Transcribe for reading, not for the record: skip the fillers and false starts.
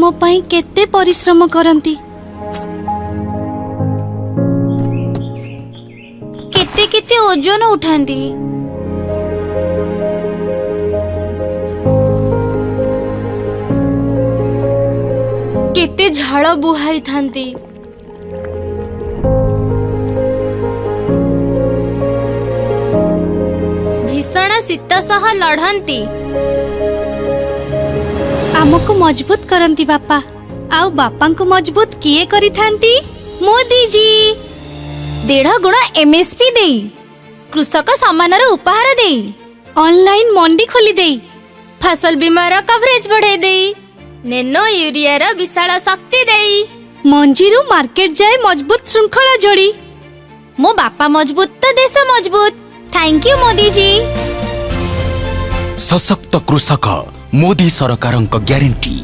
आम पई केते परिश्रम करंती। केते केते ओजन उठांती। केते झाड़ बुहाई थांती। भीषण शीत सह लड़ती। आमको मजबूत करंती बापा। आउ बापा को मजबूत किए करी थांती? मोदी जी। 1.5 गुणा एमएसपी देई, कृषक सम्मान उपहार देई, ऑनलाइन मंडी खोली देई, फसल बीमा कवरेज बढ़े देई, नेनो यूरिया विशाल शक्ति देई, मंजीरू मार्केट जाए मजबूत श्रृंखला जोड़ी। मो बापा मजबूत तो देश मजबूत। Thank you Modi ji. सशक्त कृषक मोदी सरकारक ग्यारंटी।